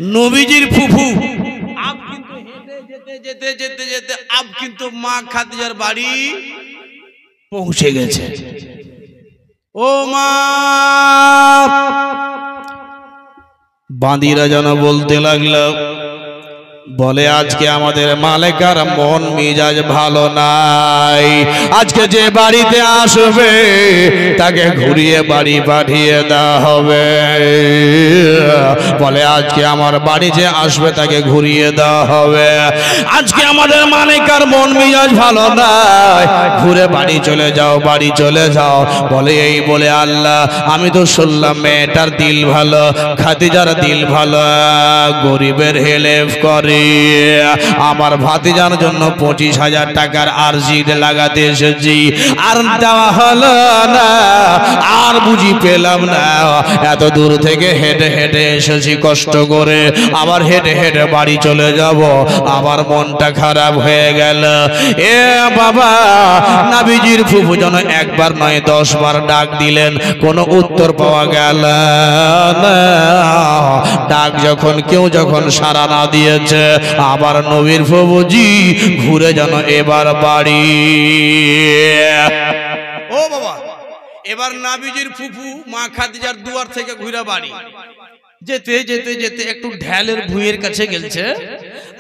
নবীজির ফুফু আব কিন্তু হেঁটে যেতে যেতে যেতে যেতে আব কিন্তু মা খাদিজার বাড়ি পৌঁছে গেছে। ও মা, বাঁদিরা যেন বলতে লাগলো, বলে আজকে আমাদের মালেকার মন মেজাজ ভালো নাই, আজকে যে বাড়িতে আসবে তাকে ঘুরিয়ে বাড়ি পাঠিয়ে দেওয়া হবে। বলে আজকে আমার বাড়ি যে আসবে তাকে ঘুরিয়ে দেওয়া হবে, আজকে আমাদের মালেকার মন মেজাজ ভালো নাই, ঘুরে বাড়ি চলে যাও, বাড়ি চলে যাও। বলে এই বলে আল্লাহ, আমি তো শুনলাম মেয়েটার দিল ভালো, খাদিজার দিল ভালো, গরিবের হেল্প করে, আমার ভাতিজার জন্য 25,000 টাকার আরজি লাগাতে এসেছি, আর দেওয়া হলো না, আর বুঝি পেলাম না, এত দূর থেকে হেঁটে হেঁটে এসেছি কষ্ট করে, আবার হেঁটে হেঁটে বাড়ি চলে যাব, আমার মনটা খারাপ হয়ে গেল। এ বাবা, নবীজির ফুফু যেন একবার নয় 10 বার ডাক দিলেন, কোনো উত্তর পাওয়া গেল না। ডাক যখন কেউ যখন সাড়া না দিয়েছে, আবার নবীর ফুফুজি ঘুরে যেন এবার বাড়ি। ও বাবা, এবার নবীজির ফুফু মা খাদিজার দুয়ার থেকে ঘুরে বাড়ি যেতে যেতে যেতে একটু ঢালের ভুঁইয়ের কাছে গেছে,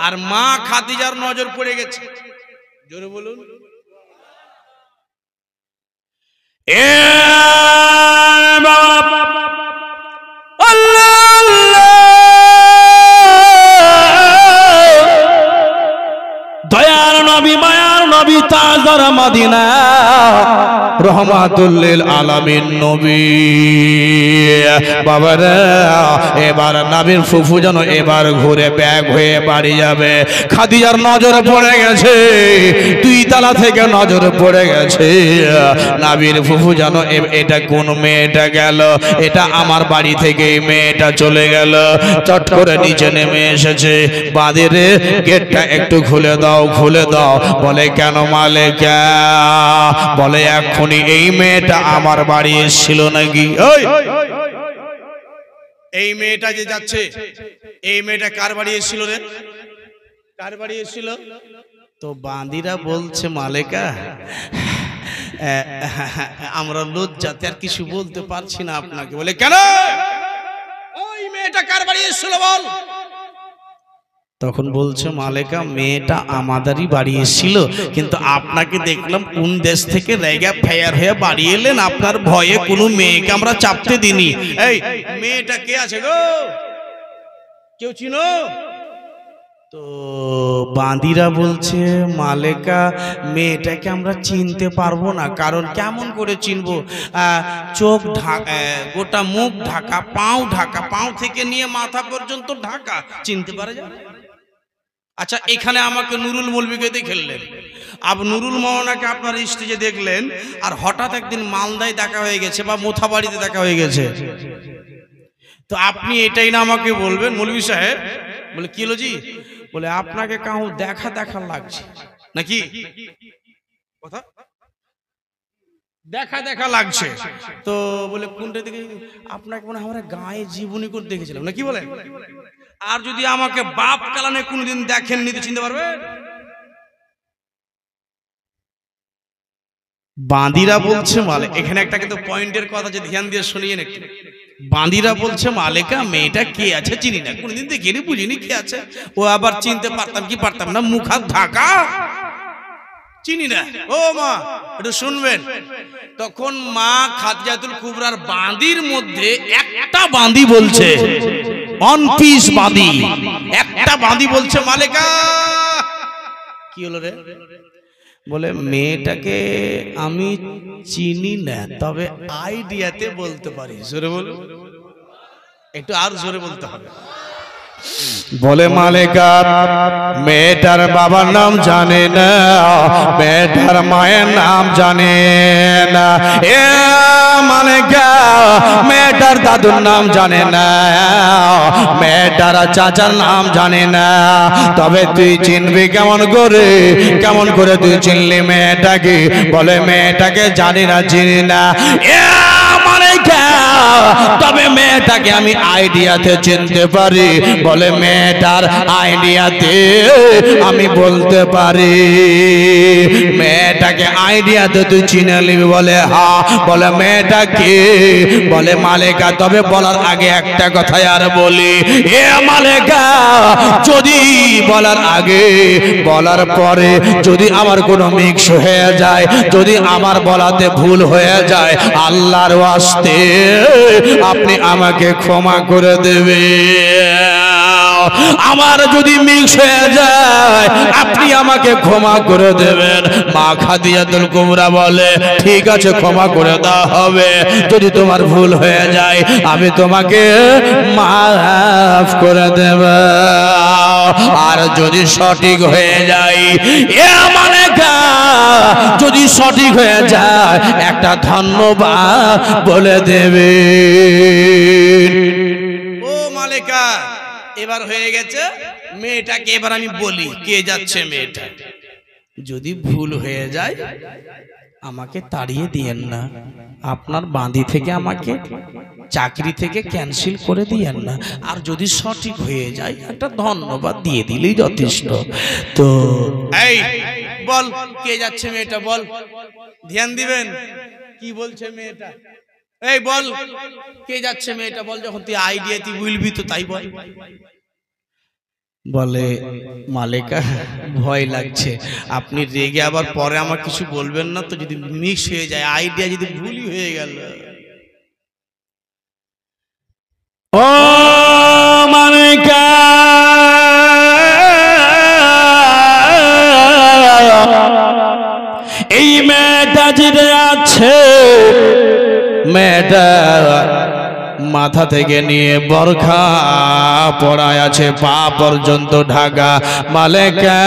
আর মা খাদিজার নজর পড়ে গেছে। জোরে বলুন, এ বাবা, আল্লাহ আল্লাহ, দয়ার নবী মায়ার নবী তাজদার মদিনা রহমাতুল লিল আলামিন নবী। বাবারা, এবার নবীর ফুফু যেন এবার ঘুরে ব্যাগ হয়ে বাড়ি যাবে, খাদিজার নজরে পড়ে গেছে, 2 তলা থেকে নজরে পড়ে গেছে। নবীর ফুফু যেন এটা কোন মেয়েটা গেল, এটা আমার বাড়ি থেকে মেয়েটা চলে গেল, চট করে নিচে নেমে এসেছে, বাঁধেরে গেটটা একটু খুলে দাও, খুলে দাও। বলে কেন মালেকা? বলে এখনই এই মেয়েটা আমার বাড়ি এসেছিল নাকি? এই মেয়েটা যে যাচ্ছে, এই মেয়েটা কার বাড়ি এসেছিল রে? কার বাড়ি এসেছিল? তো বাঁদিরা বলছে মালেকা, আমরা লজ্জাতে আর কিছু বলতে পারছি না আপনাকে। বলে কেন? ওই মেয়েটা কার বাড়ি এসেছিল বল। তখন বলছে মালেকা, মেয়েটা আমাদেরই বাড়ি এসেছিল, কিন্তু আপনাকে দেখলাম কোন দেশ থেকে রেগা ফায়ার হয়ে বাড়ি এলেন, আপনার ভয়ে কোনো মেয়েকে আমরা চাপতে দিনি। এই মেয়েটা কে আছে গো? কেউ চিনো? তো বাঁদিরা বলছে মালেকা, মেয়েটাকে আমরা চিনতে পারবো না, কারণ কেমন করে চিনবো? চোখ ঢাকা, গোটা মুখ ঢাকা, পাও ঢাকা, পাও থেকে নিয়ে মাথা পর্যন্ত ঢাকা, চিনতে পারা যাবে? আচ্ছা, এখানে আমাকে নুরুল মৌলবীকে দেখলেন, নুরুল মৌলানাকে আপনার স্টেজে দেখলেন, আর হঠাৎ একদিন মালদায় দেখা হয়ে গেছে বা মোথাবাড়িতে দেখা হয়ে গেছে, তো আপনি এটাই না আমাকে বলবেন মৌলবী সাহেব? বলে কি লজি? বলে আপনাকে কাউ দেখা দেখা লাগছে নাকি? কথা দেখা দেখা লাগছে। তো বলে কোনটা দেখে? আপনাকে মনে হয় আমরা গায়ে জীবনী করে দেখেছিলাম নাকি বলে? আর যদি আমাকে বাপ কালানে কোনদিন দেখেননি তো চিনতে পারবে? বাঁদিরা বলছে মালে, এখানে একটা কিন্তু পয়েন্টের কথা যে ধ্যান দিয়ে শুনিয়েন একটু। বাঁদিরা বলছে মালেকা, মেয়েটা কে আছে চিনি না, কোনদিন দেখিনি বুঝিনি কে আছে। ও আবার চিনতে পারতাম কি পারতাম না, মুখ হাত ঢাকা, চিনি না। ও মা একটু শুনবেন। তখন মা খাদিজাতুল কুবরার বাঁদির মধ্যে একটা বাঁদি বলছে, অন পিস বাঁদি, একটা বাঁদি বলছে মালেকা, কি হলো রে? বলে মেয়েটাকে আমি চিনি না, তবে আইডিয়াতে বলতে পারি। জোরে বলো, একটু আর জোরে বলতে হবে। বলে মালেকা, মেয়েটার বাবার নাম জানে না, মেয়েটার মায়ের নাম জানে না। এ মালেকা, মেয়েটার দাদুর নাম জানে না, মেয়েটার চাচার নাম জানে না, তবে তুই চিনবি কেমন করে? কেমন করে তুই চিনলি মেয়েটাকে? বলে মেয়েটাকে জানি না, চিনি না। এ মালেকা, তবে মেয়েটাকে আমি আইডিয়াতে চিনতে পারি। বলে মেয়েটার আইডিয়াতে আমি বলতে পারি। মেয়েটাকে আইডিয়াতে তুই চিনে নিবি? বলে হ্যাঁ। বলে মেয়েটা কে? বলে মালেকা। তবে বলার আগে একটা কথাই আর বলি, এ মালেকা, যদি বলার আগে বলার পরে যদি আমার কোনো মিক্স হয়ে যায়, যদি আমার বলাতে ভুল হয়ে যায়, আল্লাহর ওয়াস্তে আপনি আমাকে ক্ষমা করে দেবে। আমার যদি মিক্স হয়ে যায় আপনি আমাকে ক্ষমা করে দেবেন। মা খাদিজাতুল কুবরা বলে ঠিক আছে, ক্ষমা করে দেওয়া হবে। যদি তোমার ভুল হয়ে যায় আমি তোমাকে মাফ করে দেব। আর যদি সঠিক হয়ে যায়, এ মালেকা, যদি সঠিক হয়ে যায় একটা ধন্যবাদ বলে দেবে। ও মালেকা, এবার হয়ে গেছে। মেয়েটাকে এবার আমি বলি কে যাচ্ছে মেয়েটা। যদি ভুল হয়ে যায় আমাকে তাড়িয়ে দিয়েন না, আপনার বাঁধি থেকে আমাকে চাকরি থেকে ক্যান্সেল করে দিয়েন না। আর যদি সঠিক হয়ে যায় একটা ধন্যবাদ দিয়ে দিলেই যথেষ্ট। তো এই বল কে যাচ্ছে মেয়েটা, বল, ধ্যান দিবেন কি বলছে মেয়েটা। এই বল কে যাচ্ছে মেয়েটা, বল। যখন তুই আইডিয়া তুই বলবি তো তাই বল। বলে মালেকা ভয় লাগছে, আপনি রেগে আবার পরে আমার কিছু বলবেন না তো? যদি মিক্স হয়ে যায়, আইডিয়া যদি ভুলই হয়ে গেল। ও মালেকা, এই মেয়েটা যেটা আছে, মেয়েটা মাথা থেকে নিয়ে বরখা পড়ায় আছে, পা পর্যন্ত ঢাকা। মালেকা,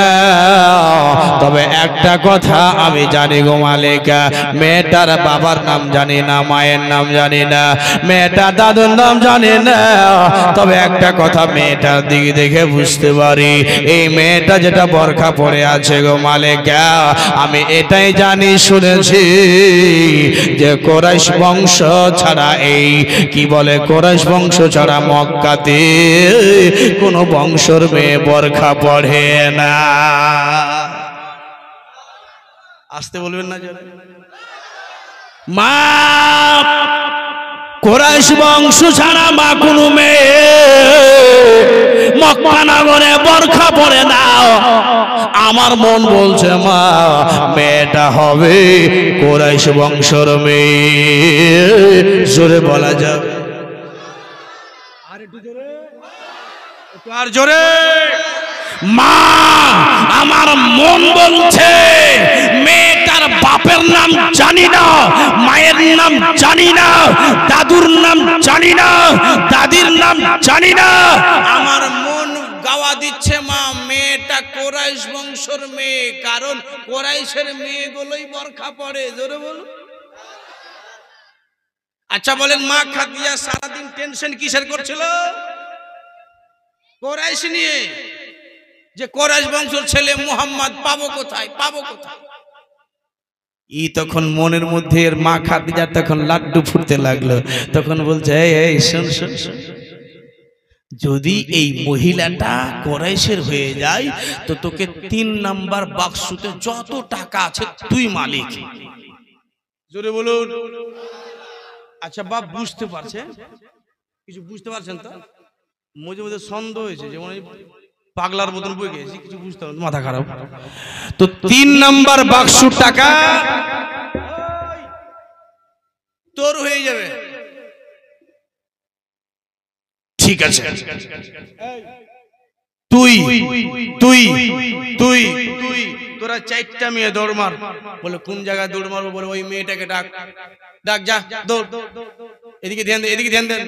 তবে একটা কথা আমি জানি গো মালেকা, মেয়েটার বাবার নাম জানি না, মায়ের নাম জানি না, মেয়েটার দাদুর নাম জানি না। তবে একটা কথা মেয়েটার দিক দেখে বুঝতে পারি, এই মেয়েটা যেটা বরখা পড়ে আছে গো মালেকা, আমি এটাই জানি, শুনেছি যে কুরাইশ বংশ ছাড়া, এই কি বলে, কুরাইশ বংশ ছাড়া মক্কাতে কোন বংশর মেয়ে বরখা পড়ে না। আসতে বলবেন না মা, কুরাইশ বংশ ছাড়া মা কোনো মেয়ে মক্কা নগরে বরখা পড়ে না। আমার মন বলছে মা মেয়েটা হবে কুরাইশ বংশর মেয়ে। জোরে বলা যাবে? আর জোরে। মা, আমার মন বলছে মেয়েটার বাপের নাম জানি না, মায়ের নাম জানি না, দাদুর নাম জানি না, দাদির নাম জানি না। আমার মন গাওয়া দিচ্ছে মা মেয়েটা কুরাইশ বংশর মেয়ে, কারণ কুরাইশের মেয়েগুলোই বরখা পড়ে। জোরে বলুন। আচ্ছা বলেন, মা খাদিজা সারাদিন টেনশন কিসের করছিল? কুরাইশ নিয়ে, যে কুরাইশ বংশের ছেলে মুহাম্মদ পাবো কোথায়, পাবো কোথায়। ই তখন মনের মধ্যে এর মা খাদিজা তখন লাড্ডু ফুটতে লাগলো। তখন বলছে এই শোন শোন শোন, যদি এই মহিলাটা কুরাইশের হয়ে যায় তো তোকে 3 নাম্বার বাক্সতে যত টাকা আছে তুই মালিক। জোরে বলুন। আচ্ছা বাপ বুঝতে পারছেন? কিছু বুঝতে পারছেন তো? মধ্যে মধ্যে সন্দেহ হয়েছে, যেমন পাগলার মতন বই গেছি, কিছু বুঝতে পারছেন, মাথা খারাপ। তো 3 নাম্বার বাক্স টাকা তোর হয়ে যাবে। ঠিক আছে, তুই তুই তুই তুই তোরা 4টা মেয়ে দৌড় মার। বলে কোন জায়গায় দৌড় মারবো? বলে ওই মেয়েটাকে ডাক, ডাক, যা দৌড়। এদিকে ধ্যান দেন, এদিকে ধ্যান দেন।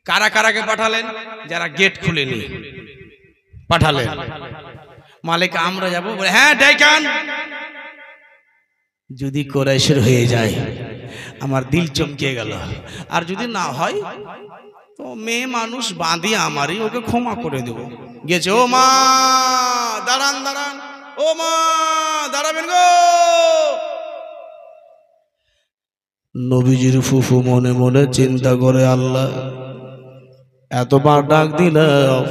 কারা কারাকে পাঠালেন? যারা গেট খুলেনি পাঠালেন। মালিক আমরা যাবো? বলে হ্যাঁ ডাইকান। যদি কুরাইশের হয়ে যায় আমার দিল চমকে গেল, আর যদি না হয় তো মেয়ে মানুষ বাঁধি আমারই, ওকে ক্ষমা করে দেবো। গেছে। ও মা দাঁড়ান দাঁড়ান, ও মা দাঁড়াবেন গো। নবীজির ফুফু মনে মনে চিন্তা করে, আল্লাহ এতবার ডাক দিলাম,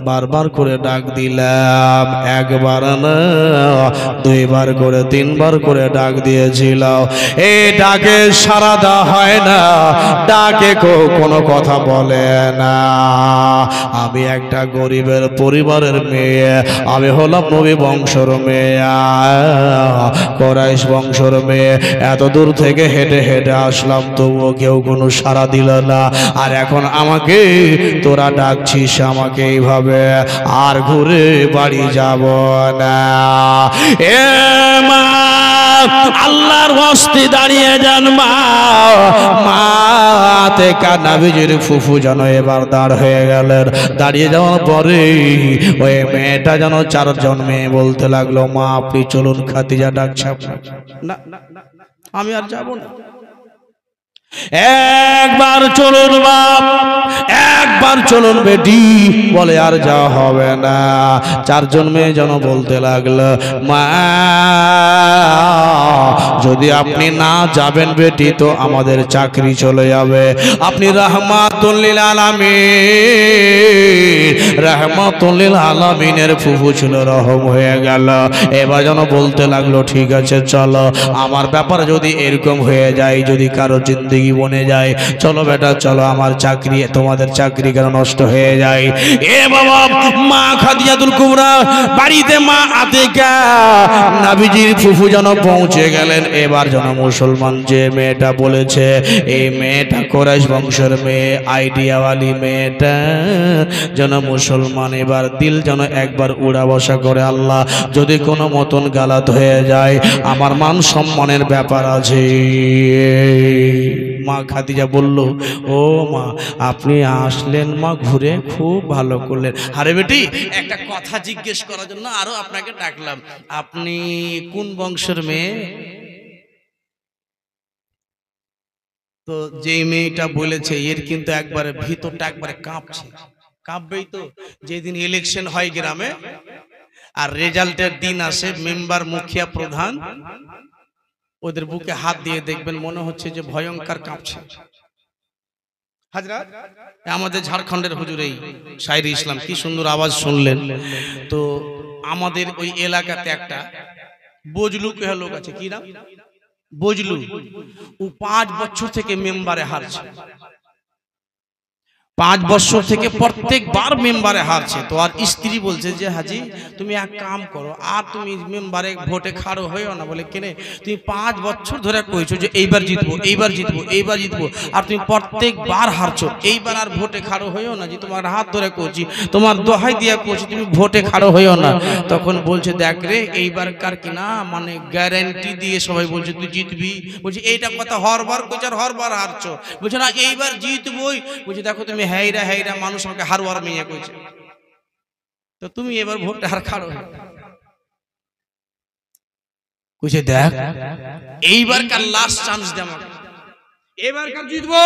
বারবার করে ডাক দিলাম, একবার না দুইবার করে তিনবার করে ডাক দিয়েছিলাম, এই ডাকে সাড়া দেওয়া হয় না, ডাকে কোনো কথা বলে না। আমি একটা গরিবের পরিবারের মেয়ে, আমি হলাম নবী বংশর মেয়ে, কুরাইশ বংশর মেয়ে, এত দূর থেকে হেঁটে হেঁটে আসলাম, তবুও কেউ কোনো সাড়া দিল না। আর এখন আমাকে তোরা ডাকছিস আমাকে এইভাবে, আর ঘুরে বাড়ি যাব না। এ মা, আল্লাহর হস্তে দাঁড়িয়ে যান মা। মাতে কান্নাবিজির ফুফু যেন এবার দাঁড় হয়ে গেলেন। দাঁড়িয়ে যাওয়ার পরে ওই মেয়েটা যেন চারজন মেয়ে বলতে লাগলো, মা আপনি চলুন, খাদিজা ডাকছে আপনাকে। না, আমি আর যাব না। একবার চলুন বাপ, একবার চলুন বেটি, বলে আর যাওয়া হবে না। চারজন মেয়ে যেন বলতে লাগলো, মা যদি আপনি না যাবেন বেটি তো আমাদের চাকরি চলে যাবে। আপনি রাহমাতুল লিল আলামিন, রাহমাতুল লিল আলামিনের ফুফু ছিল, রহম হয়ে গেল। এবার যেন বলতে লাগলো, ঠিক আছে চলো, আমার ব্যাপার যদি এরকম হয়ে যায়, যদি কারো জিন্দেগি বনে যায়, চলো বেটা চলো, আমার চাকরি, তোমাদের চাকরি কেন নষ্ট হয়ে যায়। এ বাবা, মা খাদিজাতুল কুবরা বাড়িতে, মা আতিকা নবীজির ফুফু যেন পৌঁছে গেলেন। এবার যেন মুসলমান যে মেয়েটা বলেছে, এই মেয়েটা কুরাইশ বংশের মেয়ে, আইডিয়াওয়ালি মেয়েটা যেন মুসলমান। এবার দিল যেন একবার উড়া বসা করে, আল্লাহ যদি কোনো মতন গালাত হয়ে যায়, আমার মান সম্মানের ব্যাপার আছে। মা খাদিজা বলল, ও মা আপনি আসলেন মা, ঘুরে খুব ভালো করলেন। আরে বেটি, একটা কথা জিজ্ঞেস করার জন্য আরো আপনাকে ডাকলাম, আপনি কোন বংশের মেয়ে? তো যে মেয়েটা বলেছে, এর কিন্তু একবারে ভিতরটা একবারে কাঁপছে। কাঁপবেই তো, যেদিন ইলেকশন হয় গ্রামে আর রেজাল্টের দিন আসে, মেম্বার মুখিয়া প্রধান ওদের বুকে হাত দিয়ে দেখবেন, মনে হচ্ছে যে ভয়ঙ্কর কাঁপছে। হাজরা, আমাদের ঝাড়খণ্ডের হুজুর এই শায়রি ইসলাম, কি সুন্দর আওয়াজ শুনলেন। তো আমাদের ওই এলাকাতে একটা বজলু কে লোক আছে, কি নাম? বজলু। ও 5 বছর থেকে মেম্বারে হারছে, 5 বছর থেকে প্রত্যেকবার মেম্বারে হারছে। তো আর স্ত্রী বলছে যে হাজি তুমি এক কাম করো, আর তুমি মেম্বারে ভোটে খাড়ো হইও না। বলে কেনে? তুমি 5 বছর ধরে কইছো যে এইবার জিতবো, এইবার জিতবো, এইবার জিতবো, আর তুমি প্রত্যেকবার হারছো। এইবার আর ভোটে খাড়ো হইও না, যে তোমার হাত ধরে কইছি, তোমার দোহাই দিয়া কইছি, তুমি ভোটে খাড়ো হইও না। তখন বলছে দেখ রে, এইবার কার কি না মানে গ্যারান্টি দিয়ে সবাই বলছে তুই জিতবি। বলছি এইটা কথা হরবার কইছ আর হরবার হারছো। বলছে না এইবার জিতবই। বলছে দেখো তুমি হেইরা হেইরা মানুষ আমাকে হারবার মেয়ে কইছে, তো তুমি এবার ভোটে আর খাড়ো কইছে দেখ এইবার কার লাস্ট চান্স দে আমাকে, এবার কার জিতবো।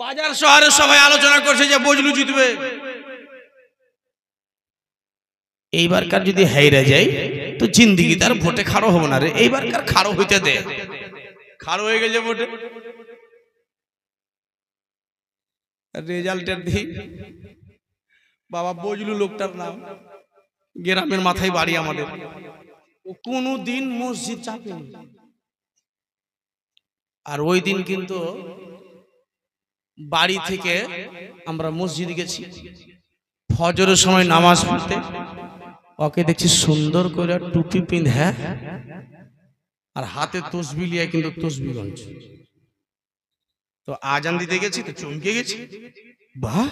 বাজার শহরে সবাই আলোচনা করছে যে বজলু জিতবে। এইবার কার যদি হেইরা যায় তো জিন্দেগি তার ভোটে খাড়ো হবে না রে, এইবার কার খাড়ো হইতে দে। খাড়ো হয়ে গেছে ভোটে। রেজাল্টের দিন বাবা বজলু লোকটার নাম, গ্রামের মাথায় বাড়ি আমাদের, ও কোনদিন মসজিদ চাপেনি। আর ওই দিন কিন্তু বাড়ি থেকে আমরা মসজিদ গেছি, ফজরের সময় নামাজ পড়তে, ওকে দেখছি সুন্দর করে টুপি পিন্ধে আর হাতে তসবি লিয়ে কিন্তু তসবি গনছে। তো আজান দিতে গেছি তো চমকে গেছি, বাহ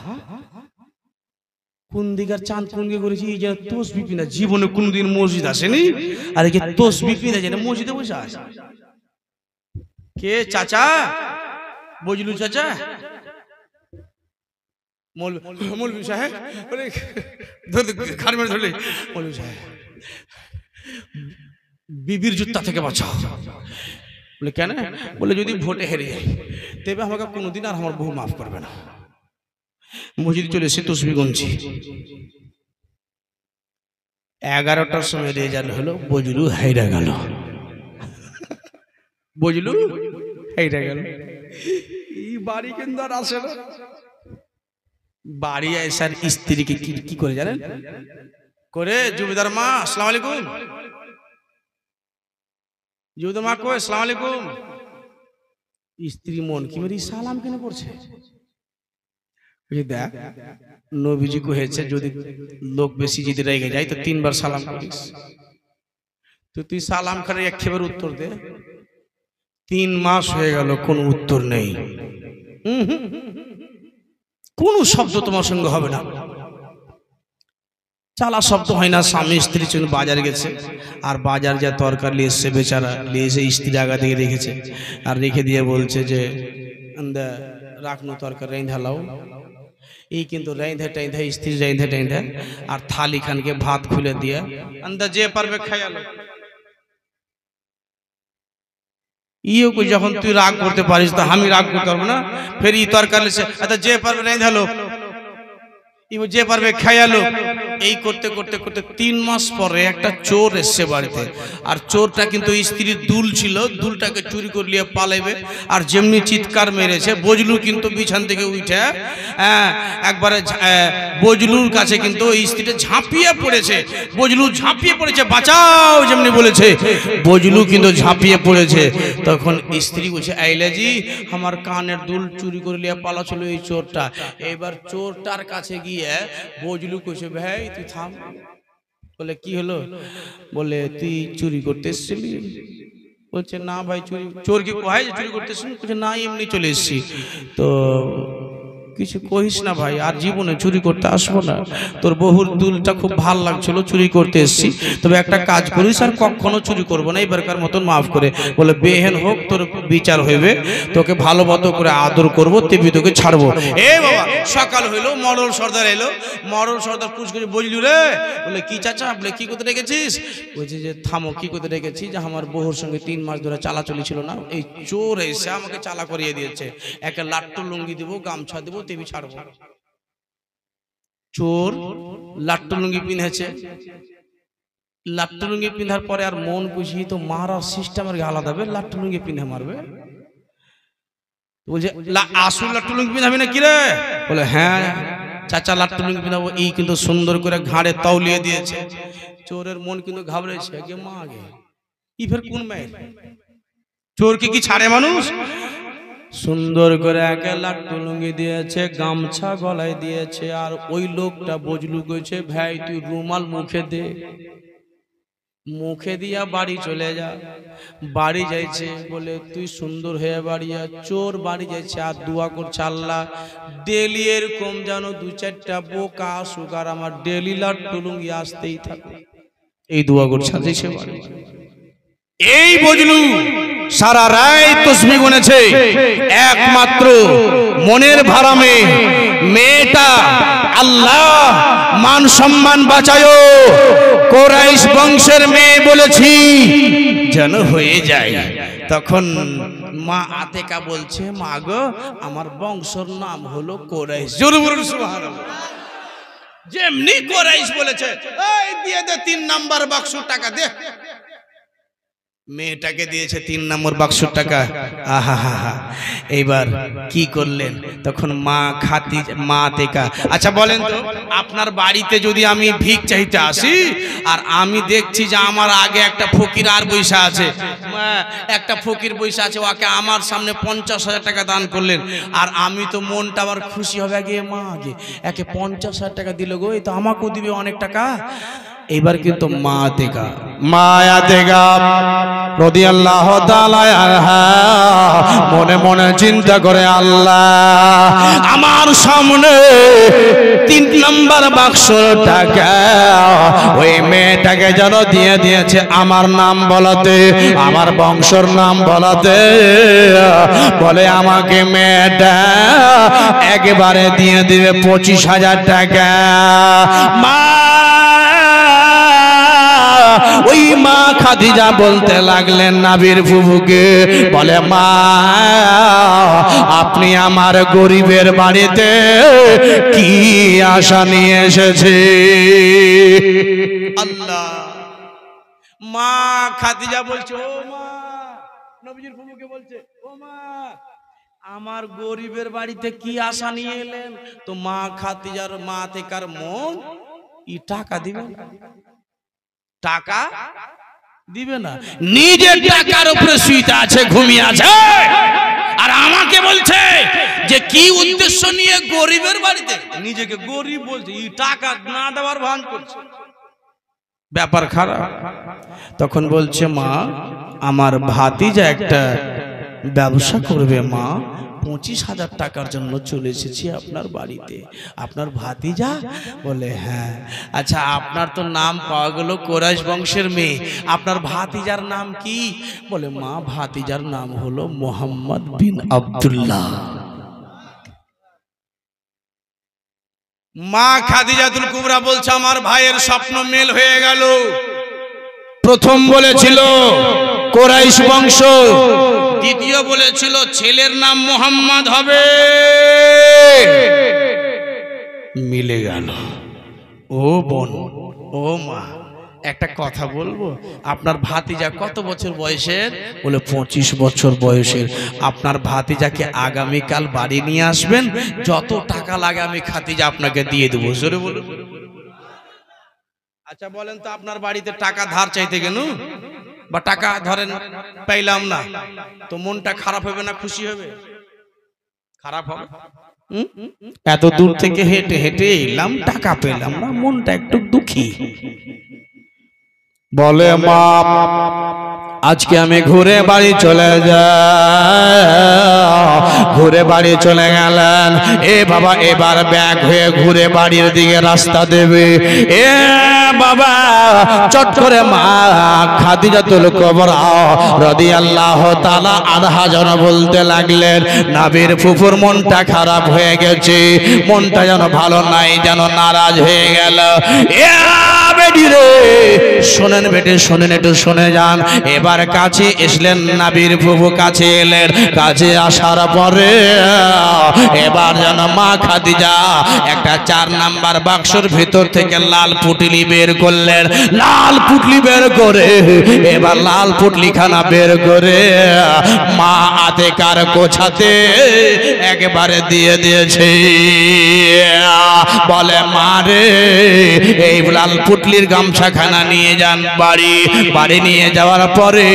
কোন দিকার চাঁদ কোন দিকে করেছি, এই যে তসবি পিন্ধা, জীবনে কোনদিন মসজিদ আসেনি, আর এই যে তসবি পিন্ধা যায় না, মসজিদে বসে আসে। কে চাচা? বজলু চাচা? মৌলভী সাহেব খাড়ি মেরে ধরলে, মৌলভী সাহেব বিবির জুতা থেকে বাঁচাও। বলে কেন? বলে যদি ভোটে হেরে যাই তবে আমাকে কোনোদিন আর আমার বউ মাফ করবে না। মসজিদে চলে এসে তসবি গুনছি। 11টার সময় রেজাল্ট হলো, বজলু হাইরা গেল। বজলু এইটা গেল। এই বাড়ি কিন্তু আর আসে না। বাড়ি আসার স্ত্রীকে কি করে জানেন? করে জমিদার মা আসসালামু আলাইকুম, জমিদার মা কই আসসালামু আলাইকুম। স্ত্রী মন কি মেরি সালাম কেন করছে? দেখ নবীজি কহেছে যদি লোক বেশি যদি রেগে যায় তো 3 বার সালাম করিস। তো তুই সালাম করে একবার উত্তর দে। 3 মাস হয়ে গেল কোনো উত্তর নেই। কোনো শব্দ তোমার সঙ্গে হবে না, চালা শব্দ হয় না। স্বামী স্ত্রী চলে বাজার গেছে, আর বাজার যা তরকারি নিয়ে এসছে বেচারা, নিয়ে এসে স্ত্রী আগা দিয়ে রেখেছে, আর রেখে দিয়ে বলছে যে রাখনো তরকারি রেঁধা লাও। এই কিন্তু রেঁধে টেঁধে স্ত্রী রেঁধে টেঁধে আর থালি খানকে ভাত খুলে দিয়ে আন্দা যে পারবে খাইয়ালো। ইও কই যখন তুই রাগ করতে পারিস তো আমি রাগ করতে পারবো না? ফের ই তরকারি আচ্ছা যে পারবে রেঁধালো, ইও যে পারবে খাইয়ালো। এই করতে করতে করতে 3 মাস পরে একটা চোর এসছে বাড়িতে, আর চোরটা কিন্তু স্ত্রীর দুল ছিল, দুলটাকে চুরি করে নিয়ে পালাইবে। আর যেমনি চিৎকার মেরেছে বজলু কিন্তু বিছান থেকে উঠে একবারে বজলুর কাছে কিন্তু স্ত্রীটা ঝাঁপিয়ে পড়েছে। বজলু ঝাঁপিয়ে পড়েছে, বাঁচাও যেমনি বলেছে বজলু কিন্তু ঝাঁপিয়ে পড়েছে। তখন স্ত্রী বলছে আইলাজি আমার কানের দুল চুরি করে নিয়ে পালা ছিল এই চোরটা। এবার চোরটার কাছে গিয়ে বজলু কইছে ভাই তুই থাম। বলে কি হলো? বলে তুই চুরি করতে এসেছিলি? বলছে না ভাই চুরি। চোর কি কয় চুরি করতে এসেছিস? বলছে না এমনি চলে এসেছি। তো কিছু কহিস না ভাই, আর জীবনে চুরি করতে আসবো না। তোর বহুর দুলটা খুব ভাল লাগছিল, চুরি করতে এসেছি, তবে একটা কাজ করিস আর কখনো চুরি করবো না, এবারকার মতন মাফ করে। বলে বেহেন হোক তোর বিচার হইবে, তোকে ভালো মতো করে আদর করবো, তেবি তোকে ছাড়বো। এ বাবা সকাল হইলো, মরল সর্দার এলো। মরল সর্দার পুছ করে বললু রে, বলে কি চাচা? বলে কি করতে রেখেছিস? বলছে যে থামো, কি করতে রেখেছি যে আমার বহুর সঙ্গে 3 মাস ধরে চালাচলি ছিল না, এই চোর এসে আমাকে চালা করিয়ে দিয়েছে, একটা লাট্টু লুঙ্গি দিব, গামছা দিব, তেবি ছাড়বো। চোর লাট্টু লুঙ্গি পিঁধেছে, লাট্টু লুঙ্গি পিঁধার পরে আর মন বুঝি তো মারার সিস্টেম আর আলাদা হবে, লাট্টু লুঙ্গি পিঁধে মারবে। বলছে আসল লাট্টু লুঙ্গি পিঁধাবি না কি রে? বলে হ্যাঁ চাচা লাট্টু লুঙ্গি পিঁধাবো। এই কিন্তু সুন্দর করে ঘাড়ে তাউলিয়ে দিয়েছে। চোরের মন কিন্তু ঘাবড়েছে, আগে মা আগে ই ফের কোন মেয়ে? চোরকে কি ছাড়ে মানুষ? সুন্দর করে একে লাট্টু লুঙ্গি দিয়েছে, গামছা গলায় দিয়েছে, আর ওই লোকটা বজলু কইছে ভাই তুই রুমাল মুখে দে। মুখে দিয়া বাড়ি চলে যা। বাড়ি যাইছে, বলে তুই সুন্দর হয়ে বাড়ি যা। চোর বাড়ি যাইছে আর দোয়া করছে আল্লাহ ডেলি এরকম যেন 2-4টা বোকা সুগার আমার ডেলি লাট্টু লুঙ্গি আসতেই থাকে, এই দোয়া করছে। এই বজলু সারা রায় তসবিহ গুনেছে, একমাত্র মনের ভারামে মেয়েটা আল্লাহ মান সম্মান বাঁচায়ো, কোরাইশ বংশের মেয়ে বলেছি যেন হয়ে যায়। তখন মা আতেকা বলছে মা গো আমার বংশের নাম হলো কোরাইশ। জোরে বলুন সুবহানাল্লাহ। যেমনি কোরাইশ বলেছে এই দিয়ে দে 3 নাম্বার বাক্স টাকা দে। মেয়েটাকে দিয়েছে 3 নম্বর বাক্সর টাকা। আহা হা হা। এইবার কি করলেন? তখন মা মা তেকা আচ্ছা বলেন তো আপনার বাড়িতে যদি আমি ভিক চাইতে আসি আর আমি দেখছি যে আমার আগে একটা ফকির আর বৈশা আছে, একটা ফকির বৈশা আছে, ওকে আমার সামনে 50,000 টাকা দান করলেন, আর আমি তো মনটা আবার খুশি হবে আগে মা আগে একে 50,000 টাকা দিল গো, এই তো আমাকেও দিবে অনেক টাকা। এবার কিন্তু মা তেকা রাদিয়াল্লাহু তাআলা আনহা মনে মনে চিন্তা করে আল্লাহ আমার সামনে 3 নম্বর বাক্স টাকা ওই মেয়েটাকে যেন দিয়ে দিয়েছে আমার নাম বলাতে, আমার বংশের নাম বলাতে, বলে আমাকে মেয়েটা একবারে দিয়ে দিবে 25,000 টাকা। মা ওই মা খাদিজা বলতে লাগলেন নাবির ফুফুকে, বলে মা আপনি আমার গরিবের বাড়িতে কি আশা নিয়ে এসেছে? আল্লাহ। মা খাদিজা বলছে ও মা, নবীজির ফুফুকে বলছে আমার গরিবের বাড়িতে কি আশা নিয়ে এলেন? তো মা খাদিজার মা তেকার মন ই টাকা দিবেন, টাকা দিবে না, নিজের টাকার উপরে শুইতে আছে, ঘুমিয়ে আছে, আর আমাকে বলছে যে কি উদ্দেশ্য নিয়ে গরিবের বাড়িতে, নিজেকে গরিব বলছে, ই টাকা না দেওয়ার ভান করছে, ব্যাপার খারাপ। তখন বলছে মা আমার ভাতিজা একটা ব্যবসা করবে মা, 25,000 টাকার জন্য চলে এসেছি আপনার বাড়িতে। আপনার ভাতিজা? বলে হ্যাঁ। আচ্ছা আপনার তো নাম পাওয়া গেল কোরাইশ বংশের মেয়ে, আপনার ভাতিজার নাম কি? বলে মা ভাতিজার নাম হলো মোহাম্মদ বিন আব্দুল্লাহ। মা খাদিজাতুল কুবরা বলছে আমার ভাইয়ের স্বপ্ন মেল হয়ে গেল। প্রথম বলেছিল কোরাইশ বংশ, দ্বিতীয় বলেছিল ছেলের নাম মোহাম্মদ হবে, মিলে গেল। ও বোন, ও মা, একটা কথা বলবো, আপনার ভাতিজা কত বছর বয়সের? বলে 25 বছর বয়সের। আপনার ভাতিজাকে আগামীকাল বাড়ি নিয়ে আসবেন, যত টাকা লাগে আমি খাদিজা আপনাকে দিয়ে দেবো। জোরে বলুন। আচ্ছা বলেন তো আপনার বাড়িতে টাকা ধার চাইতে গেল বা টাকা ধরেন পাইলাম না, তো মনটা খারাপ হবে না খুশি হবে? খারাপ হবে। এত দূর থেকে হেঁটে হেঁটে এলাম, টাকা পেলাম না, মনটা একটু দুঃখী। বলে মা আজকে আমি ঘুরে বাড়ি চলে ঘুরে বাড়ি চলে গেলেন। এ বাবা এবার ব্যাগ হয়ে ঘুরে বাড়ির দিকে রাস্তা দেবে। এ বাবা চট করে মা খাদিজাতুল কুবরা রাদিয়াল্লাহু তাআলা আনহা যেন বলতে লাগলেন, নবীর ফুফুর মনটা খারাপ হয়ে গেছে, মনটা যেন ভালো নাই, যেন নারাজ হয়ে গেল। এ বেটি রে শোনেন বেটি, শোনেন, একটু শুনে যান। এবার কাছে এসলেন, নবীর ফুফু কাছে এলেন। কাছে আসার পরে এবার যেন মা খাদিজা একটা 4 নাম্বার বাক্সর ভিতর থেকে লাল পুটলি বের করলেন। লাল পুটলি বের করে এবার লাল পুটলি খানা বের করে মা আতেকার কোছাতে একবারে দিয়ে দিয়েছে। বলে মা রে এই লাল পুটলির গামছা খানা নিয়ে যান বাড়ি। বাড়ি নিয়ে যাওয়ার পরে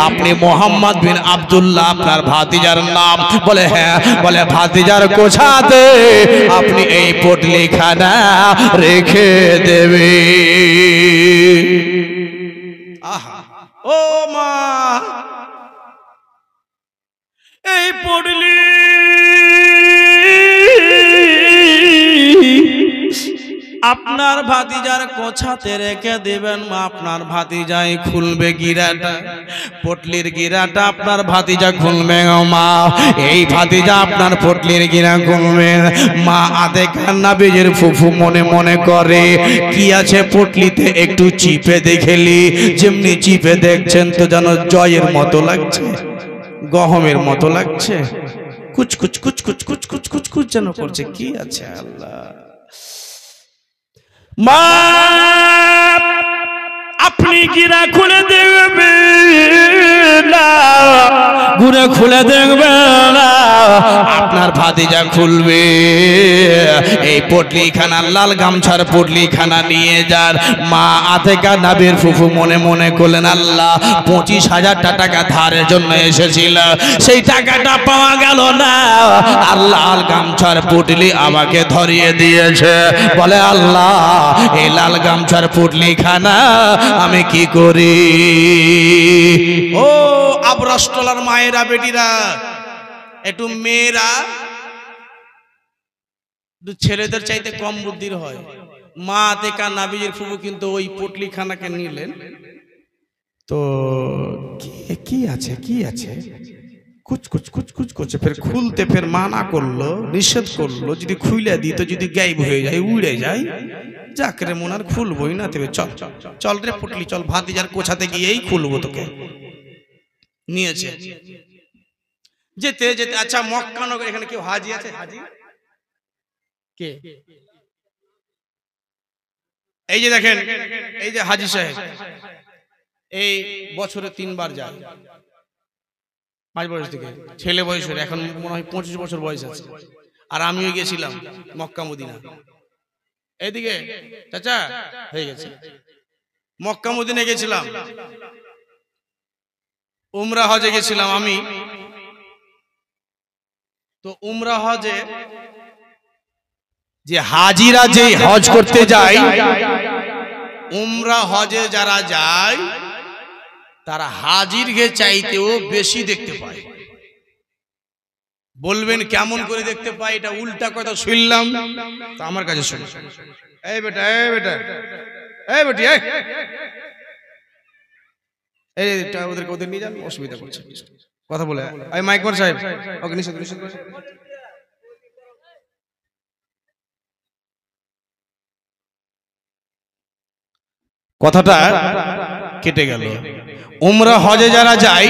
আপনি মোহাম্মদ বিন আব্দুল্লাহ আপনার ভাতিজার নাম? বলে হ্যাঁ। বলে ভাতিজার কোছাতে আপনি এই পুটলি খানা রেখে দেবে। আহা ও মা, এই পুটলি আপনার ভাতিজার কোছাতে রেখে দেবেন মা। আপনার ভাতিজাই খুলবে গিরাটা, পটলির গিরাটা আপনার ভাতিজা খুলবে মা। এই ভাতিজা আপনার পটলির গিরা খুলবে মা। আতেকার নবীর ফুফু মনে মনে করে কি আছে পটলিতে, একটু চিপে দেখেলি। যেমনি চিপে দেখছেন তো যেন জয়ের মতো লাগছে, গহমের মতো লাগছে, কুচকুচ কুচকুচ কুচকুচ কুচকুচ যেন করছে। কি আছে আল্লাহ। মা আপনি গিরা খুলে দেখবেন না, গুড়ে খুলে দেখবেন না, আপনার ভাতিজা খুলবে। এই পটলি খানা লাল গামছার পটলি খানা নিয়ে যান মা। আতেকা নবীর ফুফু মনে মনে করলেন আল্লাহ 25,000 টাকা ধারের জন্য এসেছিল, সেই টাকাটা পাওয়া গেল না, আর লাল গামছার পটলি আমাকে ধরিয়ে দিয়েছে। বলে আল্লাহ এই লাল গামছার পটলি খানা আমি কি করি? ও আবরাষ্টলার মায়েরা বেটিরা, একটু মেয়েরা ছেলেদের চাইতে কম বুদ্ধির হয়। মা আতেকা নবীর ফুফু কিন্তু ওই পটলি খানাকে নিলেন, তো কি আছে কি আছে কুচকুচ কুচকুচ করছে। ফের খুলতে ফের মানা করলো, নিষেধ করলো, যদি খুলে দিত যদি গায়েব হয়ে যায়, উড়ে যায়, যাকরে মন আর খুলবই না। তবে চল চল রে পুটলি চল, ভাতিজার কোছাতে গিয়েই খুলবো তোকে। নিয়েছে যেতে যেতে। আচ্ছা মক্কা নগর, এখানে কেউ হাজি আছে? হাজি কে? এই যে দেখেন, এই যে হাজি সাহেব, এই বছরে 3 বার যায়। 5 বয়স থেকে ছেলে বয়সের, এখন মনে হয় 25 বছর বয়স আছে। আর আমিও গেছিলাম মক্কা মদিনা। এইদিকে চাচা হয়ে গেছে, মক্কা মদিনা গেছিলাম, উমরা হজে গেছিলাম আমি। তো উমরা হজে যে হাজিরা যে হজ করতে যায়, উমরা হজে যারা যায় তারা হাজিরকে চাইতেও বেশি দেখতে পায়। বলবেন কেমন করে দেখতে পায়? এটা উল্টা কথা শুনলাম তো আমার কাছে শুনে। এই বেটা, এই বেটা, এই বেটি, এইটা ওদেরকে ওদের নিয়ে যান, অসুবিধা করছে কথা বলে। এই মাইকবার সাহেব ওকে নিষেধ নিষেধ। কথাটা কেটে গেল। উমরা হজে যারা যায়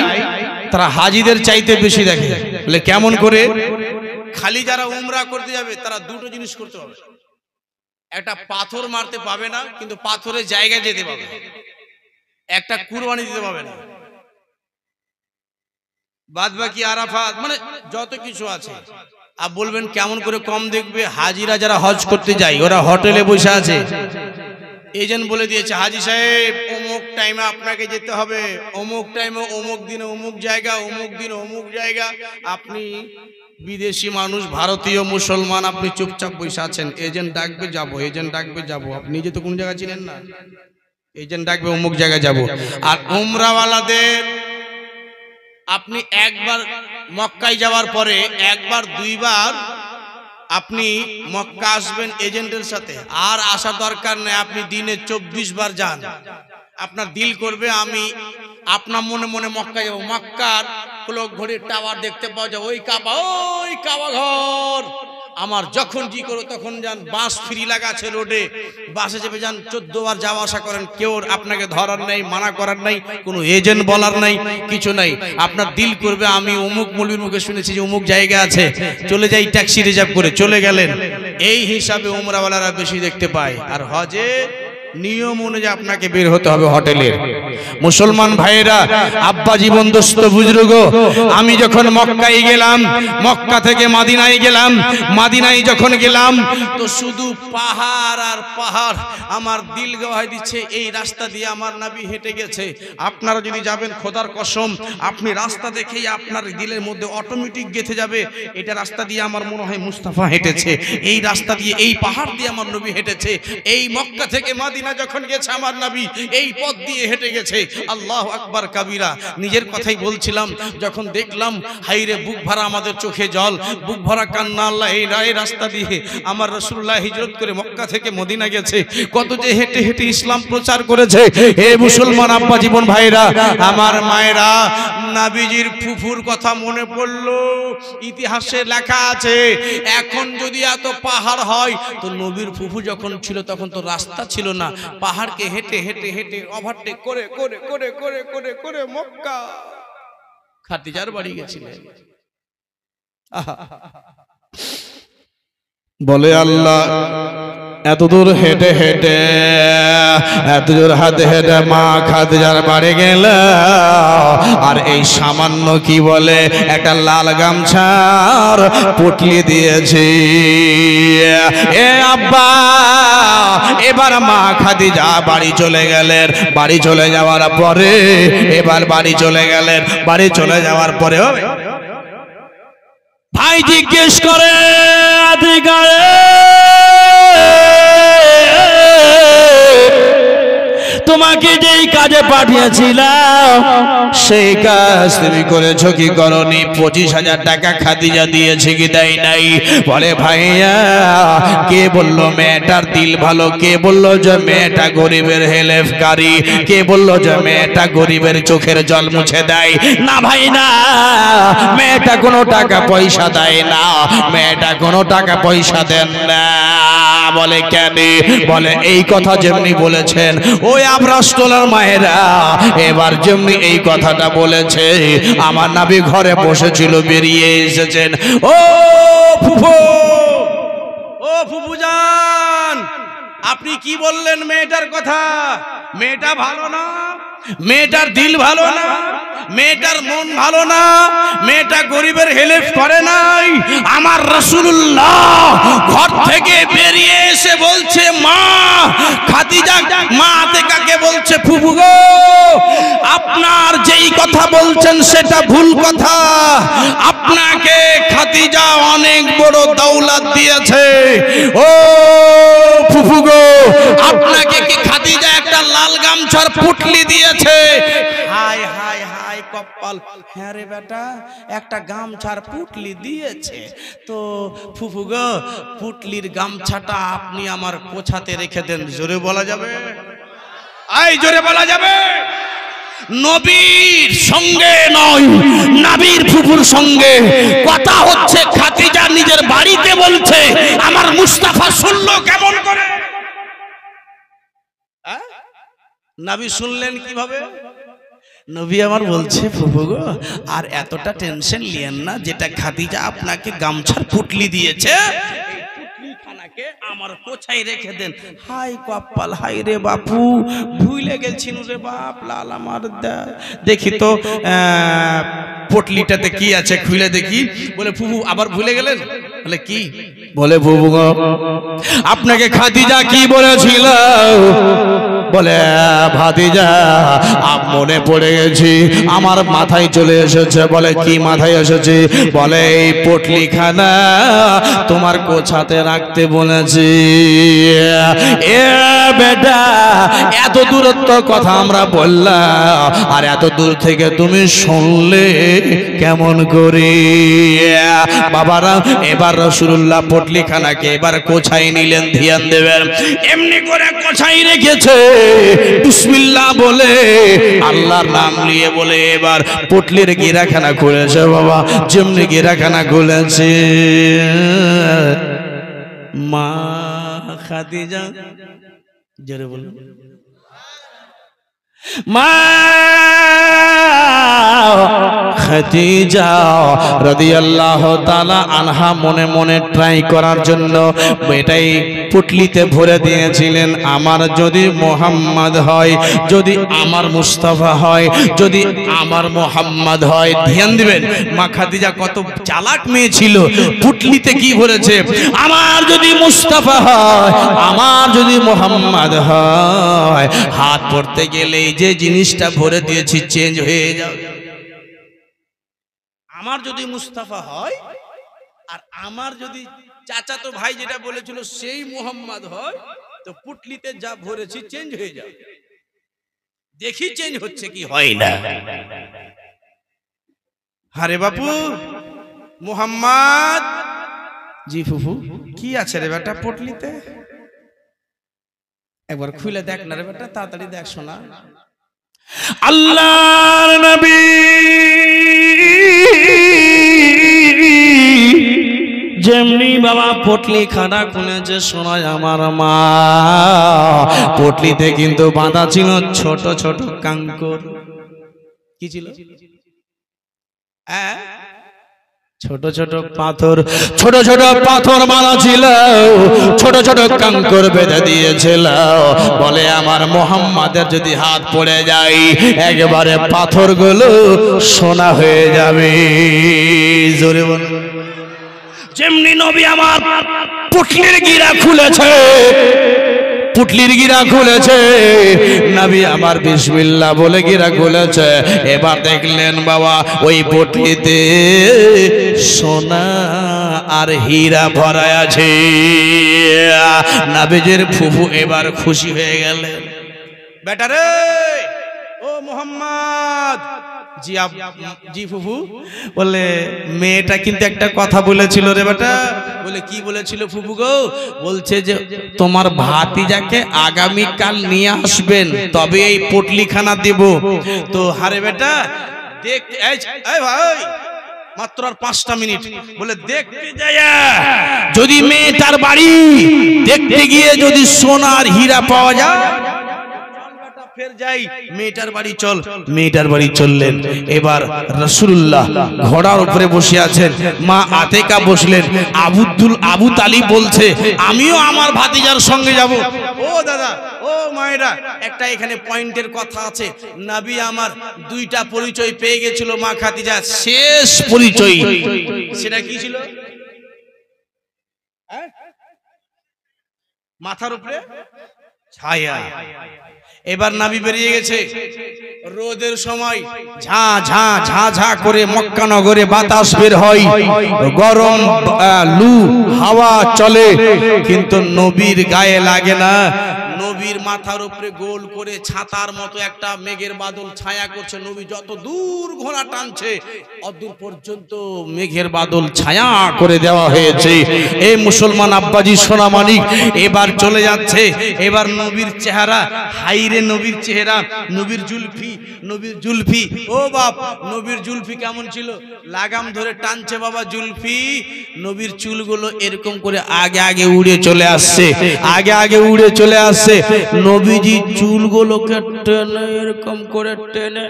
তারা হাজিদের চাইতে বেশি দেখে। বলে কেমন করে? খালি যারা উমরা করতে যাবে তারা দুটো জিনিস করতে হবে। একটা পাথর মারতে পাবে না, কিন্তু পাথরের জায়গায় যেতে পাবে। একটা কুরবানি দিতে পাবে না। বাদ বাকি আরাফাত মানে যত কিছু আছে। আর বলবেন কেমন করে কম দেখবে? হাজিরা যারা হজ করতে যায় ওরা হোটেলে বসে আছে, এজেন্ট বলে দিয়েছে হাজি সাহেব অমুক টাইমে আপনাকে যেতে হবে, অমুক টাইমে অমুক দিনে অমুক জায়গা, অমুক দিনে অমুক জায়গা। আপনি বিদেশি মানুষ, ভারতীয় মুসলমান, আপনি চুপচাপ বসে আছেন। এজেন্ট ডাকবে যাবো, এজেন্ট ডাকবে যাবো। আপনি নিজে তো কোন জায়গা চিনেন না, এজেন্ট ডাকবে অমুক জায়গায় যাবো। আর উমরাওয়ালাদের আপনি একবার মক্কায় যাওয়ার পরে একবার দুইবার আপনি মক্কা আসবেন এজেন্টের সাথে, আর আসার দরকার নেই। আপনি দিনে 24 বার যান, আপনার দিল করবে আমি আপনার মনে মনে মক্কা যাবো। মক্কার ক্লক ঘড়ির টাওয়ার দেখতে পাওয়া যায়, ওই কাবা ঘর। আমার যখন জি করো তখন যান। বাস ফ্রি লাগা আছে রোডে, বাসে চেপে যান, 14 বার যাওয়া আসা করেন। কেউ আপনাকে ধরার নাই, মানা করার নাই, কোনো এজেন্ট বলার নাই, কিছু নাই। আপনার দিল করবে আমি অমুক মৌলবীর মুখে শুনেছি যে অমুক জায়গা আছে, চলে যাই, ট্যাক্সি রিজার্ভ করে চলে গেলেন। এই হিসাবে উমরাওয়ালারা বেশি দেখতে পায়। আর হজে নিয়ম অনুযায়ী আপনাকে বের হতে হবে হোটেলের। মুসলমান ভাইয়েরা, আব্বা জীবন দোস্ত বুজুর্গ, আমি যখন মক্কায় গেলাম, মক্কা থেকে মাদিনায় গেলাম, মাদিনায় যখন গেলাম তো শুধু পাহাড় আর পাহাড়। আমার দিল গওয়াই দিচ্ছে এই রাস্তা দিয়ে আমার নবী হেঁটে গেছে। আপনারা যদি যাবেন খোদার কসম, আপনি রাস্তা দেখেই আপনার দিলের মধ্যে অটোমেটিক গেঁথে যাবে এটা রাস্তা দিয়ে আমার মনে হয় মুস্তাফা হেঁটেছে, এই রাস্তা দিয়ে, এই পাহাড় দিয়ে আমার নবী হেঁটেছে, এই মক্কা থেকে মাদিনা যখন গেছে আমার নবী এই পথ দিয়ে হেঁটে গেছে। আল্লাহু আকবার কাবীরা। নিজের কথাই বলছিলাম, যখন দেখলাম হাইরে বুক ভরা আমাদের চোখে জল, বুক ভরা কান্না। আল্লাহ এই রাস্তা দিয়ে আমার রাসূলুল্লাহ হিজরত করে মক্কা থেকে মদিনা গেছে, কত যে হেঁটে হেঁটে ইসলাম প্রচার করেছে। হে মুসলমান আব্বা জীবন ভাইরা, আমার মায়েরা, নবীজির ফুফুর কথা মনে পড়লো। ইতিহাসে লেখা আছে এখন যদি এত পাহাড় হয় তো নবীর ফুফু যখন ছিল তখন তো রাস্তা ছিল না, পাহাড়কে হেঁটে হেঁটে হেঁটে ওভারটেক করে করে করে করে করে করে মক্কা খাদিজার বাড়ি গেছিলেন। বলে আল্লাহ এত দূর হেঁটে হেঁটে, এত দূর হাতে হেঁটে মা খাদিজার বাড়ি গেল, আর এই সামান্য কি বলে একটা লাল গামছার পুটলি দিয়েছি। এ আব্বা, এবার মা খাদিজা বাড়ি চলে গেলেন। বাড়ি চলে যাওয়ার পরে এবার বাড়ি চলে গেলেন। বাড়ি চলে যাওয়ার পরে ভাই জিজ্ঞেস করে তোমাকে যেই কাজে পাঠিয়েছিলাম সেই কাজ তুমি করেছো কি করনি? 25,000 টাকা খাদিজা দিয়েছে কি দেয় নাই? বলে ভাইয়া, কে বললো মেয়েটার দিল ভালো? কে বললো যে মেয়েটা গরিবের হেল্পকারী? কে বললো যে মেয়েটা গরিবের চোখের জল মুছে দেয়? না ভাই না, মেয়েটা কোনো টাকা পয়সা দেয় না, মেয়েটা কোনো টাকা পয়সা দেন না। বলে কেন? বলে এই কথা যেমনি বলেছেন ওই আবরাস্তলার মায়েরা এবার যেমনি এই কথাটা বলেছে, আমার নবী ঘরে বসেছিল, বেরিয়ে এসেছেন। ও ফুফু, ও ফুফু জান, আপনি কি বললেন মেয়েটার কথা? মেয়েটা ভালো না, মেয়েটার দিল ভালো না, মেয়েটার মন ভালো না, মেয়েটা গরিবের হেল্প করে নাই। আমার রাসূলুল্লাহ ঘর থেকে বেরিয়ে এসে বলছে, মা খাদিজা, মা আতেকাকে বলছে, ফুফু গো আপনার যেই কথা বলছেন সেটা ভুল কথা। আপনাকে খাদিজা অনেক বড় দৌলত দিয়েছে। ও ফুফু গো, আপনাকে কি খাদিজা একটা লাল গামছার পুটলি দিয়েছে? হায় হায় হায় কপাল, হ্যাঁ রে বেটা, একটা গামছার পুটলি দিয়েছে। তো ফুফু গো, পুটলির গামছাটা আপনি আমার কোছাতে রেখে দেন। জোরে বলা যাবে? আই জোরে বলা যাবে? নবীর সঙ্গে নয়, নবীর ফুফুর সঙ্গে কথা হচ্ছে। খাদিজা নিজের বাড়িতে বলছে, আমার মুস্তাফা শুনলো কেমন করে? নবী শুনলেন কিভাবে? নবী আমার বলছে, ফুফু গো আর এতটা টেনশন লিয়েন না, যেটা খাদিজা আপনাকে গামছার পুটলি দিয়েছে আমার কোছায় রেখে দেন। হাই কপাল, হাই রে বাপু, ভুলে গেলছিন রে বাপ, লাল আমার দেখি তো পটলিটাতে কি আছে, খুলে দেখি। বলে ফুফু আবার ভুলে গেলেন? বলে কি? বলে ফুফু গো আপনাকে খাদিজা কি বলেছিল? বলে ভাতিজা মনে পড়ে গেছি, আমার মাথায় চলে এসেছে। বলে কি মাথায় এসেছে? বলে এই পটলিখানা তোমার কোছাতে রাখতে বলেছি। এ বেটা, এত দূরত্ব কথা আমরা বললাম, আর এত দূর থেকে তুমি শুনলে কেমন করে? বাবারা এবার রাসূলুল্লাহ পটলিখানাকে এবার কোছায় নিলেন, ধ্যান দেবেন। এমনি করে কোছায় রেখেছে, বিসমিল্লাহ বলে আল্লাহর নাম নিয়ে বলে এবার পটলির গিরাখানা খুলেছে। বাবা যেমনি গিরাখানা খুলেছে, মা খাদিজা, জোরে বলুন, মা খাদিজা রাদিয়াল্লাহু তাআলা আনহা মনে মনে ট্রাই করার জন্য এটাই পুটলিতে ভরে দিয়েছিলেন, আমার যদি মোহাম্মদ হয়, যদি আমার মুস্তাফা হয়, যদি আমার মোহাম্মদ হয়। ধ্যান দিবেন, মা খাদিজা কত চালাক মেয়ে ছিল। পুটলিতে কি ভরেছে? আমার যদি মুস্তাফা হয়, আমার যদি মোহাম্মদ হয়। হাত পড়তে গেলে যে জিনিসটা ভরে দিয়েছি চেঞ্জ হয়ে যাবে। আমার যদি মুস্তাফা হয় আর আমার যদি চাচাতো ভাই যেটা বলেছিল সেই মোহাম্মদ হয়, তো পুটলিতে যা ভরেছি চেঞ্জ হয়ে যাবে। দেখি চেঞ্জ হচ্ছে কি হয় না। আরে বাপু মোহাম্মদ, জি ফুফু, কি আছে রে বেটা পুটলিতে? একবার খুলে দেখ না রে বেটা, তাড়াতাড়ি দেখ শোনা। আল্লাহর নবী যেমনি বাবা পটলি খানা খুলেছে, শোনায় আমার মা, পটলিতে কিন্তু বাঁধা ছিল ছোট ছোট কাঙ্কর। কি ছিল? ছোট ছোট পাথর, ছোট ছোট পাথর মারা ছিল, ছোট ছোট কাঙ্কর বেঁধে দিয়েছিল। বলে আমার মোহাম্মদের যদি হাত পড়ে যায়, একেবারে পাথরগুলো সোনা হয়ে যাবে। জোরে বল। যেমনি নবী আমার পুটলির গিরা খুলেছে, পুটলির গিরা খুলেছে, নবী আমার বিসমিল্লাহ বলে গিরা খুলেছে। এবার দেখলেন বাবা ওই পুটলিতে সোনা আর হীরা ভরা আছে। নবীজির ফুফু এবার খুশি হয়ে গেলেন। বেটা রে, ও মোহাম্মদ। জি জি ফুফু। বলে মেয়েটা কিন্তু একটা কথা বলেছিল রে বেটা। বলে কি বলেছিল ফুফু গো? বলছে যে তোমার ভাতিজাকে আগামীকাল নিয়ে আসবেন, তবে এই পটলিখানা দেব। তো হারে বেটা দেখ, এই ভাই মাত্র আর 5টা মিনিট। বলে দেখতে যায়া যদি মেয়েটার বাড়ি দেখতে গিয়ে যদি সোনার হীরা পাওয়া যায়, ফের যাই মেয়েটার বাড়ি চল। মেয়েটার বাড়ি চললেন। এবার রাসূলুল্লাহ ঘোড়ার উপরে বসে আছেন, মা আতেকা বসলেন। আবু তালিব বলছে আমিও আমার ভাতিজার সঙ্গে যাব। ও দাদা, ও মায়েরা, একটা এখানে পয়েন্টের কথা আছে। নবী আমার দুইটা পরিচয় পেয়ে গেছিল মা খাদিজা। শেষ পরিচয় সেটা কি ছিল? মাথার উপরে ছায়া। এবার নবী বেরিয়ে গেছে রোদের সময়, ঝা ঝা ঝা ঝা করে মক্কা নগরে বাতাস বের হয়, গরম লু হাওয়া চলে, কিন্তু নবীর গায়ে লাগে না। নবীর মাথার উপরে গোল করে ছাতার মতো একটা মেঘের বাদল ছায়া করছে। নবী যত দূর ঘোড়া টানছে অদূর পর্যন্ত মেঘের বাদল ছায়া করে দেওয়া হয়েছে। এই মুসলমান আব্বাজি সোনামানিক এবার চলে যাচ্ছে। এবার নবীর চেহারা, হাইরে নবীর চেহারা, নবীর জুলফি, ও বাপ, নবীর জুলফি কেমন ছিল? লাগাম ধরে টানছে বাবা জুলফি। নবীর চুলগুলো এরকম করে আগে আগে উড়ে চলে আসছে, আগে আগে উড়ে চলে আসছে। নবীজি চুলগুলোকে টেনে এরকম করে টেনে,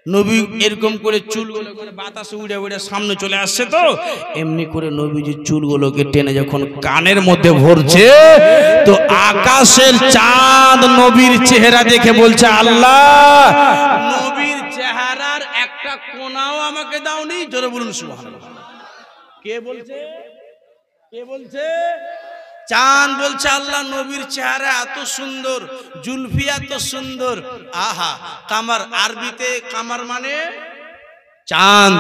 নবী এরকম করে চুলগুলো করে বাতাসে উড়ে উড়ে সামনে চলে আসছে। তো এমনি করে নবীজি চুলগুলোকে টেনে যখন কানের মধ্যে ভরছে, তো আকাশের চাঁদ নবীর চেহারা দেখে বলছে আল্লাহ, নবীর চেহারার একটা কোনাও আমাকে দাওনি। জোরে বলুন সুবহানাল্লাহ। কে বলছে? কে বলছে? চাঁদ বলছে আল্লাহ নবীর চেহারা এত সুন্দর, জুলফি এত সুন্দর। আহা, কামার আরবিতে কামার মানে চাঁদ,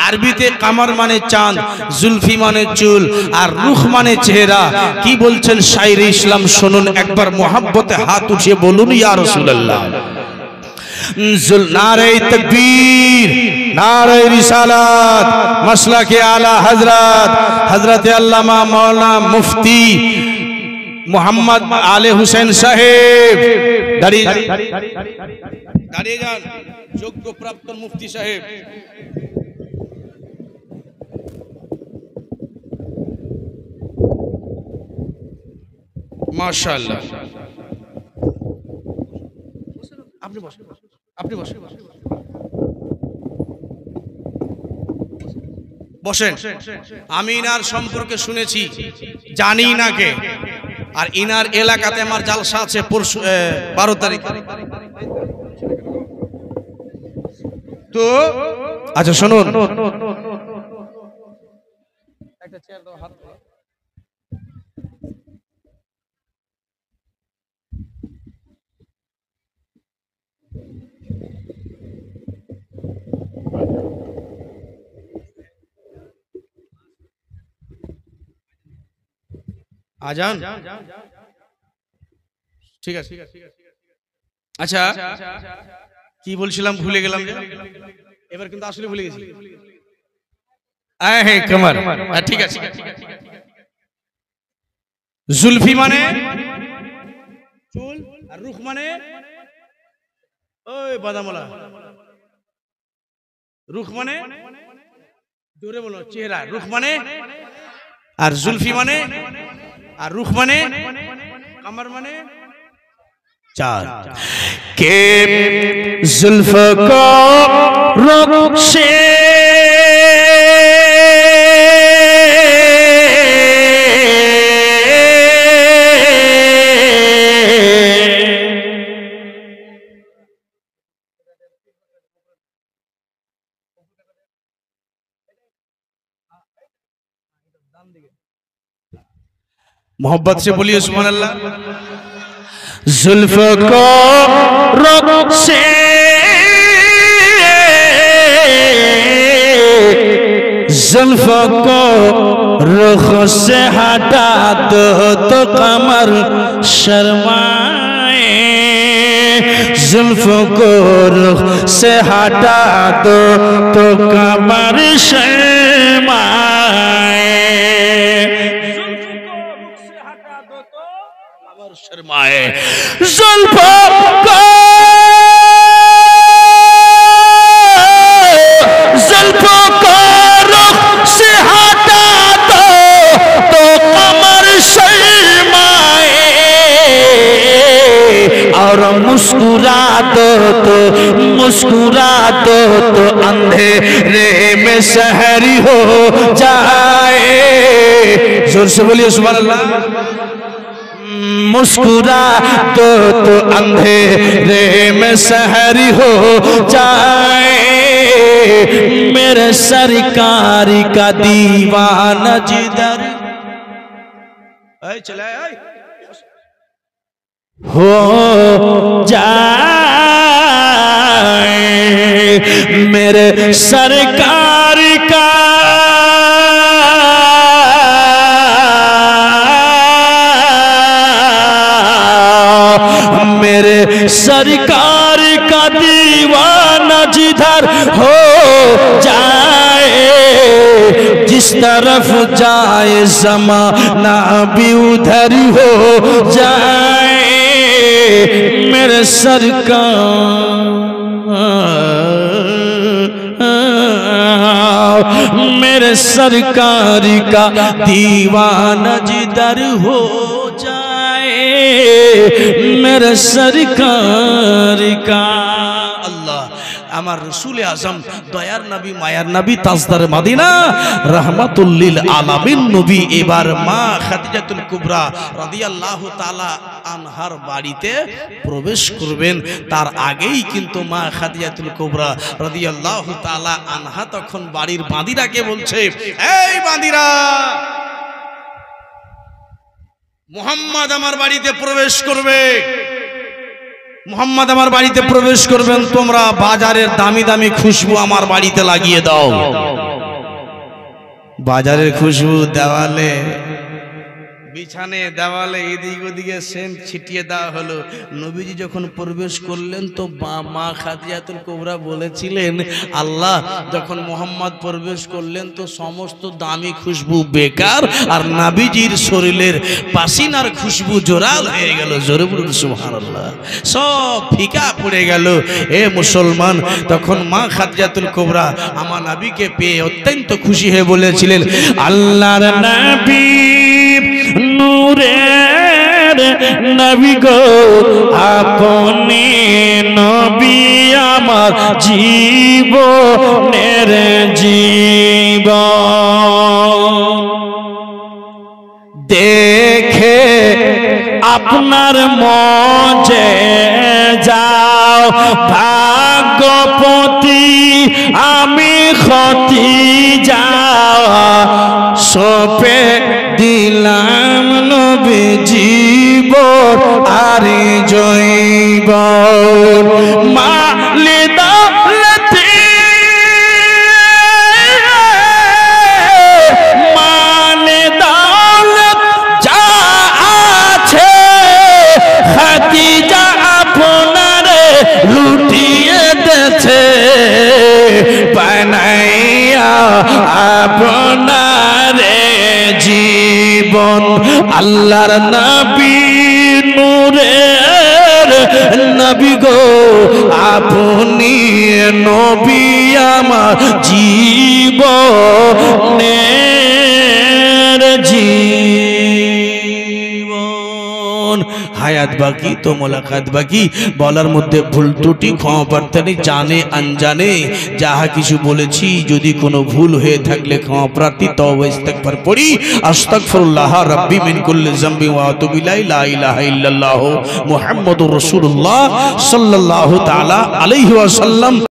আরবিতে কামার মানে চাঁদ, জুলফি মানে চুল, আর রুখ মানে চেহারা। কি বলছেন শায়রে ইসলাম শুনুন একবার, মোহাব্বতে হাত উঠিয়ে বলুন ইয়া রাসূলুল্লাহ। নারে তাকবীর, নারে রিসালাত, মাসলাকে আলা হযরত হযরতে আল্লামা মাওলানা মুফতি মোহাম্মদ আলে হুসেন সাহেব। দাঁড়িয়ে যান, যোগ্য প্রাপ্ত মুফতি সাহেব। মাশাআল্লাহ, আপনি বসেন, আপনি বসেন, বসেন। আমি ইনার সম্পর্কে শুনেছি, জানি না কে, আর ইনার এলাকাতে আমার জালসা আছে পরশু 12 তারিখ। তো আচ্ছা শুনুন, একটা চেয়ার দাও, হাত দাও। আজান ঠিক আছে। আচ্ছা কি বলছিলাম ভুলে গেলাম যে, এবার কিন্তু আসলে ভুলে গেছি। হ্যাঁ কামার, ঠিক আছে। জুলফি মানে চুল, আর রুখ মানে ওই বাদামলা। রুখ মানে জোরে বলো চেহারা, রুখ মানে, আর জুলফি মানে, আর রুখ মানে, কামার মানে চাঁদ। के जुल्फ को रुख से मोहब्बत से बोलिए सुभान अल्लाह। जुल्फ को रुख से जुल्फ को रुख से हटा दो तो कमर शर्माए, जुल्फ को रुख से हटा दो तो कमर शर्माए, शर्माए। जुल्फों को रुख से हटा दो तो कमर शर्माए, मुस्कुरा दो तो अंधेरे में शहरी हो जाए। जोर से बोलिए सुभान अल्लाह। मुस्कुरा दो तो अंधेरे में शहरी हो जाए। मेरे सरकार का दीवाना जिधर हो जाए, मेरे सरकार का मेरे सरकार का दीवाना जिधर हो जाए, जिस तरफ जाए ज़माना भी उधर हो जाए। मेरे मेरे सरकार का दीवाना जिधर हो जाए, मेरे सरकार का। अल्लाह আমার রসুল আজম দয়ার নবী মায়ার নবী তাজদার মদিনা রহমাতুল লিল আলামিন নবী এবার মা খাদিজাতুল কুবরা রাদিয়াল্লাহু তাআলা আনহার বাড়িতে প্রবেশ করবেন। তার আগেই কিন্তু মা খাদিজাতুল কুবরা রাদিয়াল্লাহু তাআলা আনহা তখন বাড়ির বাঁদিরাকে বলছে, এই বাঁদিরা, মুহাম্মদ আমার বাড়িতে প্রবেশ করবে, মুহাম্মদ আমার বাড়িতে প্রবেশ করবেন, তোমরা বাজারের দামি দামি খুশবু আমার বাড়িতে লাগিয়ে দাও। বাজারের খুশবু দেওয়ালে, বিছানে, দেওয়ালে, এদিক ওদিকে সেন্ট ছিটিয়ে দেওয়া হলো। নবীজি যখন প্রবেশ করলেন তো মা খাদিজাতুল কুবরা বলেছিলেন, আল্লাহ যখন মুহাম্মদ প্রবেশ করলেন তো সমস্ত দামি খুশবু বেকার, আর নবীজির শরীরের পাসিনার খুশবু জোরাল হয়ে গেল। জোরে বলুন সুবহানাল্লাহ। সব ফিকা পড়ে গেল। এ মুসলমান, তখন মা খাদিজাতুল কুবরা আমার নবীকে পেয়ে অত্যন্ত খুশি হয়ে বলেছিলেন, আল্লাহর নবী নূরের নবী গো, আপনি নবী আমার জীবনের জীবন। দেখে আপনার মজে যাও ভাগ্যপতি, আমি ক্ষতি যাও সোপে দিলাম নবী জীবন আর জৈবন। মালি দৌলতি মানে দৌলত যা আছে, খাদিজা আপনারে লুটিয়ে দেছে, বানাইয়া আপনারে জীবন। আল্লাহর নবী নূরের নবী গো, আপনি নবী আমার জীবনের জীবন। হায়াত বাকি তো মোলাকাত বাকি। বলার মধ্যে ভুল ত্রুটি ক্ষমা প্রার্থনা, জানে আনজানে যাহা কিছু বলেছি যদি কোনো ভুল হয়ে থাকলে ক্ষমা প্রার্থী, তওবা ইস্তিগফার পড়ি। আস্তাগফিরুল্লাহ রাব্বি মিন কুল্লি যামবি ওয়া আতুবু ইলাইহি, লা ইলাহা ইল্লাল্লাহু মুহাম্মাদুর রাসূলুল্লাহ সাল্লাল্লাহু তাআলা আলাইহি ওয়াসাল্লাম।